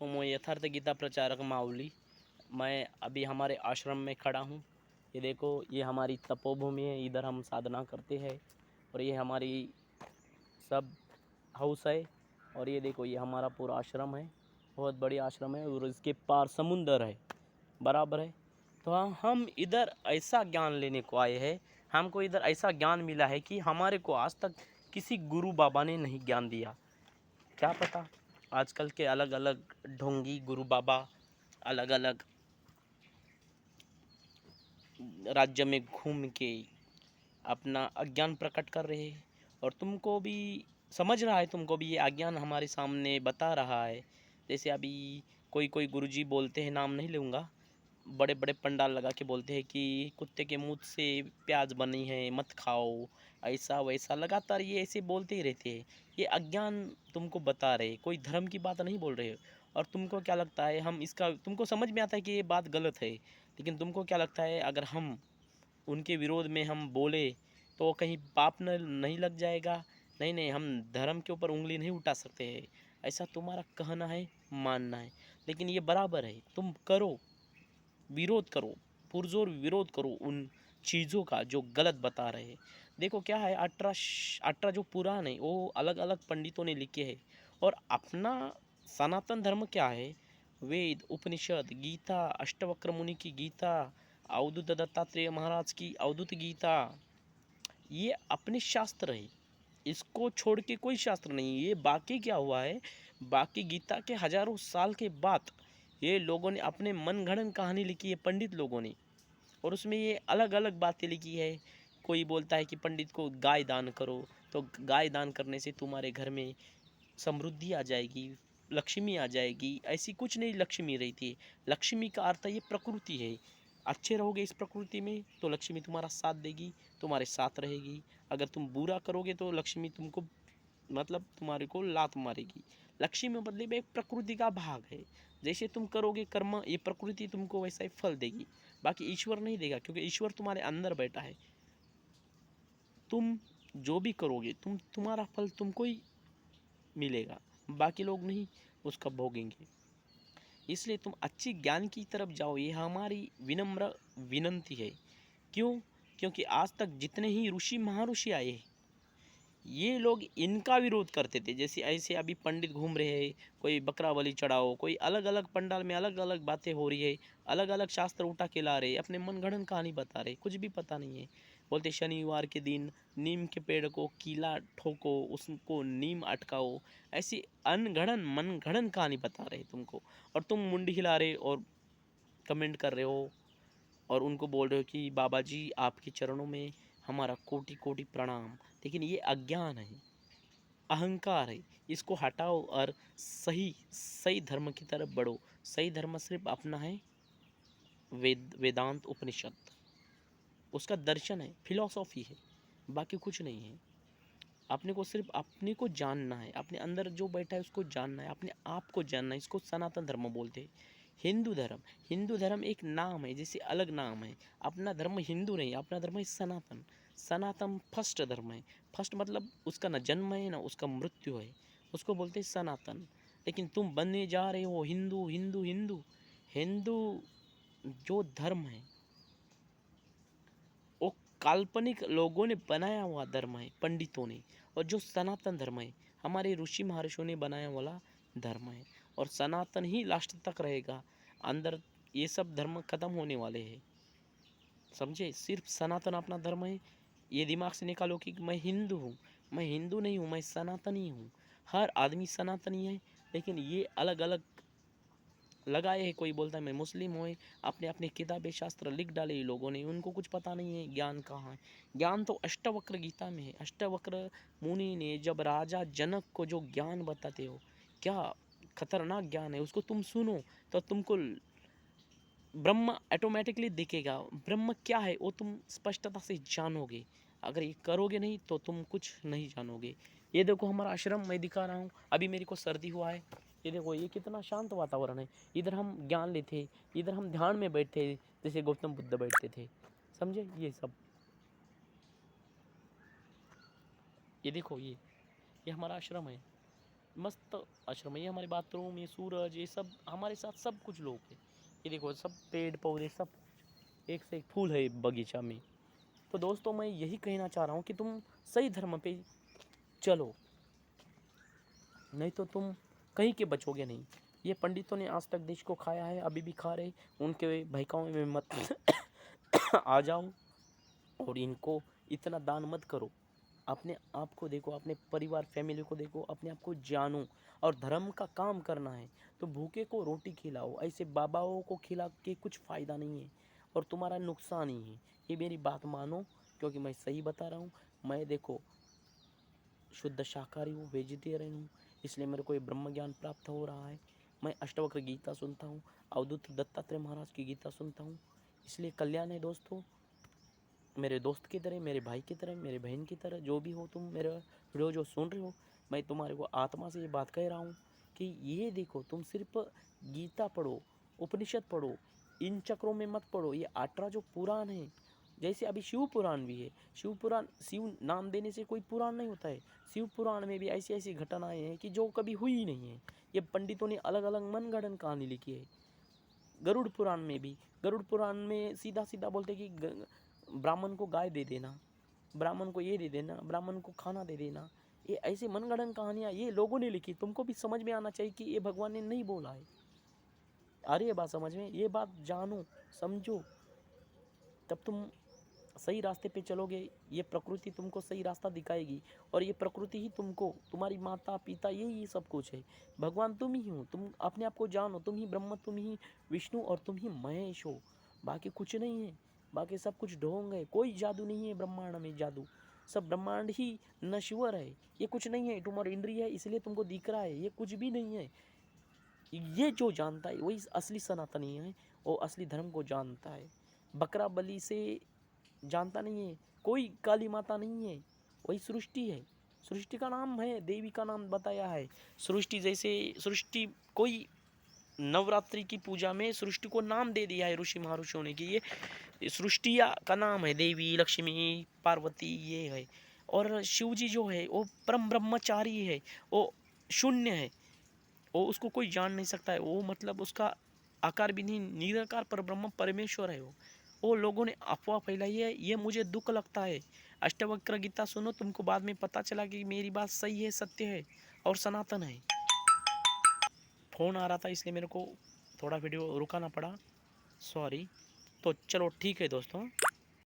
दोस्तों, मैं यथार्थ गीता प्रचारक माउली। मैं अभी हमारे आश्रम में खड़ा हूँ। ये देखो, ये हमारी तपोभूमि है, इधर हम साधना करते हैं। और ये हमारी सब हाउस है। और ये देखो, ये हमारा पूरा आश्रम है, बहुत बड़ी आश्रम है। और इसके पार समुंदर है, बराबर है। तो हम इधर ऐसा ज्ञान लेने को आए हैं। हमको इधर ऐसा ज्ञान मिला है कि हमारे को आज तक किसी गुरु बाबा ने नहीं ज्ञान दिया। क्या पता, आजकल के अलग अलग ढोंगी गुरु बाबा अलग अलग राज्य में घूम के अपना अज्ञान प्रकट कर रहे हैं। और तुमको भी समझ रहा है, तुमको भी ये अज्ञान हमारे सामने बता रहा है। जैसे अभी कोई कोई गुरुजी बोलते हैं, नाम नहीं लूँगा, बड़े बड़े पंडाल लगा के बोलते हैं कि कुत्ते के मुंह से प्याज बनी है, मत खाओ, ऐसा वैसा लगातार ये ऐसे बोलते ही रहते हैं। ये अज्ञान तुमको बता रहे, कोई धर्म की बात नहीं बोल रहे। और तुमको क्या लगता है, हम इसका तुमको समझ में आता है कि ये बात गलत है, लेकिन तुमको क्या लगता है अगर हम उनके विरोध में हम बोले तो कहीं पाप न नहीं लग जाएगा? नहीं नहीं, हम धर्म के ऊपर उंगली नहीं उठा सकते हैं, ऐसा तुम्हारा कहना है, मानना है। लेकिन ये बराबर है, तुम करो, विरोध करो, पुरजोर विरोध करो उन चीज़ों का जो गलत बता रहे हैं। देखो क्या है, 18 जो पुराण है वो अलग अलग पंडितों ने लिखे हैं। और अपना सनातन धर्म क्या है, वेद, उपनिषद, गीता, अष्टवक्र मुनि की गीता, अवधूत दत्तात्रेय महाराज की अवधूत गीता, ये अपने शास्त्र है। इसको छोड़ के कोई शास्त्र नहीं। ये बाकी क्या हुआ है, बाकी गीता के हजारों साल के बाद ये लोगों ने अपने मनगढ़ंत कहानी लिखी है, पंडित लोगों ने। और उसमें ये अलग अलग बातें लिखी है। कोई बोलता है कि पंडित को गाय दान करो, तो गाय दान करने से तुम्हारे घर में समृद्धि आ जाएगी, लक्ष्मी आ जाएगी। ऐसी कुछ नहीं लक्ष्मी रहती है। लक्ष्मी का अर्थ ये प्रकृति है। अच्छे रहोगे इस प्रकृति में तो लक्ष्मी तुम्हारा साथ देगी, तुम्हारे साथ रहेगी। अगर तुम बुरा करोगे तो लक्ष्मी तुमको मतलब तुम्हारे को लात मारेगी। लक्ष्मी मतलब एक प्रकृति का भाग है। जैसे तुम करोगे कर्म, ये प्रकृति तुमको वैसा ही फल देगी। बाकी ईश्वर नहीं देगा, क्योंकि ईश्वर तुम्हारे अंदर बैठा है। तुम जो भी करोगे तुम्हारा फल तुमको ही मिलेगा, बाकी लोग नहीं उसका भोगेंगे। इसलिए तुम अच्छी ज्ञान की तरफ जाओ, ये हमारी विनम्र विनंती है। क्यों? क्योंकि आज तक जितने ही ऋषि महाऋषि आए, ये लोग इनका विरोध करते थे। जैसे ऐसे अभी पंडित घूम रहे हैं, कोई बकरा बलि चढ़ाओ, कोई अलग अलग पंडाल में अलग अलग बातें हो रही है, अलग अलग शास्त्र उठा के ला रहे, अपने मनगढ़ंत कहानी बता रहे, कुछ भी पता नहीं है। बोलते शनिवार के दिन नीम के पेड़ को कीला ठोको, उसको नीम अटकाओ। ऐसी अनगढ़न मनगढ़ंत कहानी बता रहे तुमको, और तुम मुंडी हिला रहे और कमेंट कर रहे हो और उनको बोल रहे हो कि बाबा जी आपके चरणों में हमारा कोटि कोटि प्रणाम। लेकिन ये अज्ञान है, अहंकार है। इसको हटाओ और सही सही धर्म की तरफ बढ़ो। सही धर्म सिर्फ अपना है, वेदांत उपनिषद, उसका दर्शन है, फिलॉसफी है, बाकी कुछ नहीं है। अपने को सिर्फ अपने को जानना है, अपने अंदर जो बैठा है उसको जानना है, अपने आप को जानना है। इसको सनातन धर्म बोलते हैं। हिंदू धर्म एक नाम है, जैसे अलग नाम है। अपना धर्म हिंदू नहीं, अपना धर्म है सनातन। सनातन फर्स्ट धर्म है। फर्स्ट मतलब उसका ना जन्म है ना उसका मृत्यु है, उसको बोलते हैं सनातन। लेकिन तुम बनने जा रहे हो हिंदू हिंदू हिंदू। हिंदू जो धर्म है वो काल्पनिक लोगों ने बनाया हुआ धर्म है, पंडितों ने। और जो सनातन धर्म है, हमारे ऋषि महर्षियों ने बनाया वाला धर्म है। और सनातन ही लास्ट तक रहेगा। अंदर ये सब धर्म खत्म होने वाले हैं, समझे? सिर्फ सनातन अपना धर्म है। ये दिमाग से निकालो कि मैं हिंदू हूँ। मैं हिंदू नहीं हूँ, मैं सनातनी हूँ। हर आदमी सनातनी है, लेकिन ये अलग अलग लगाए है। कोई बोलता है मैं मुस्लिम हूँ, अपने अपने किताबें शास्त्र लिख डाले ये लोगों ने। उनको कुछ पता नहीं है ज्ञान कहाँ है। ज्ञान तो अष्टवक्र गीता में है। अष्टवक्र मुनि ने जब राजा जनक को जो ज्ञान बताते हो, क्या खतरनाक ज्ञान है, उसको तुम सुनो तो तुमको ब्रह्म ऑटोमेटिकली दिखेगा। ब्रह्म क्या है वो तुम स्पष्टता से जानोगे। अगर ये करोगे नहीं तो तुम कुछ नहीं जानोगे। ये देखो हमारा आश्रम मैं दिखा रहा हूँ। अभी मेरे को सर्दी हुआ है, ये देखो ये कितना शांत वातावरण है। इधर हम ज्ञान लेते, इधर हम ध्यान में बैठते, जैसे गौतम बुद्ध बैठते थे, समझे? ये सब, ये देखो, ये हमारा आश्रम है। मस्त आश्रम है। ये हमारे बाथरूम, ये सूरज, ये सब हमारे साथ सब कुछ लोग है। ये देखो सब पेड़ पौधे सब एक से एक फूल है बगीचा में। तो दोस्तों मैं यही कहना चाह रहा हूँ कि तुम सही धर्म पे चलो, नहीं तो तुम कहीं के बचोगे नहीं। ये पंडितों ने आज तक देश को खाया है, अभी भी खा रहे। उनके बहकावे में मत आ जाओ और इनको इतना दान मत करो। अपने आप को देखो, अपने परिवार फैमिली को देखो, अपने आप को जानो। और धर्म का काम करना है तो भूखे को रोटी खिलाओ, ऐसे बाबाओं को खिला के कुछ फ़ायदा नहीं है और तुम्हारा नुकसान ही है। ये मेरी बात मानो, क्योंकि मैं सही बता रहा हूँ। मैं देखो शुद्ध शाकाहारी हूँ, वेजिटेरियन हूँ, इसलिए मेरे को ये ब्रह्म ज्ञान प्राप्त हो रहा है। मैं अष्टवक्र गीता सुनता हूँ, अवधूत दत्तात्रेय महाराज की गीता सुनता हूँ, इसलिए कल्याण है दोस्तों। मेरे दोस्त की तरह, मेरे भाई की तरह, मेरे बहन की तरह, जो भी हो तुम मेरा वीडियो जो सुन रहे हो, मैं तुम्हारे को आत्मा से ये बात कह रहा हूँ कि ये देखो, तुम सिर्फ गीता पढ़ो, उपनिषद पढ़ो, इन चक्रों में मत पढ़ो। ये 18 जो पुराण है, जैसे अभी शिव पुराण भी है, शिव पुराण, शिव नाम देने से कोई पुराण नहीं होता है। शिव पुराण में भी ऐसी ऐसी घटनाएं हैं कि जो कभी हुई ही नहीं है। ये पंडितों ने अलग अलग मनगढ़ंत कहानी लिखी है। गरुड़ पुराण में भी, गरुड़ पुराण में सीधा सीधा बोलते कि ब्राह्मण को गाय दे देना, ब्राह्मण को ये दे देना, ब्राह्मण को खाना दे देना। ये ऐसे मनगढ़ंत कहानियाँ ये लोगों ने लिखी। तुमको भी समझ में आना चाहिए कि ये भगवान ने नहीं बोला है। आ रही है बात समझ में? ये बात जानो, समझो, तब तुम सही रास्ते पे चलोगे। ये प्रकृति तुमको सही रास्ता दिखाएगी और ये प्रकृति ही तुमको, तुम्हारी माता पिता, यही सब कुछ है। भगवान तुम ही हो। तुम अपने आप को जानो, तुम ही ब्रह्म, तुम ही विष्णु और तुम ही महेश हो। बाकी कुछ नहीं है, बाकी सब कुछ ढोंग है। कोई जादू नहीं है ब्रह्मांड में, जादू सब ब्रह्मांड ही नश्वर है। ये कुछ नहीं है, तुम्हारी इंद्रिय है इसलिए तुमको दिख रहा है, ये कुछ भी नहीं है। ये जो जानता है वही असली सनातनी है, वो असली धर्म को जानता है। बकरा बलि से जानता नहीं है, कोई काली माता नहीं है, वही सृष्टि है। सृष्टि का नाम है, देवी का नाम बताया है। सृष्टि जैसे सृष्टि, कोई नवरात्रि की पूजा में सृष्टि को नाम दे दिया है ऋषि महर्षियों ने कि ये सृष्टिया का नाम है, देवी, लक्ष्मी, पार्वती, ये है। और शिव जी जो है वो परम ब्रह्मचारी है, वो शून्य है, वो उसको कोई जान नहीं सकता है। वो मतलब उसका आकार भी नहीं, निराकार पर ब्रह्म परमेश्वर है वो लोगों ने अफवाह फैलाई है, ये मुझे दुख लगता है। अष्टवक्र गीता सुनो, तुमको बाद में पता चला कि मेरी बात सही है, सत्य है और सनातन है। फ़ोन आ रहा था इसलिए मेरे को थोड़ा वीडियो रुकाना पड़ा, सॉरी। तो चलो ठीक है दोस्तों।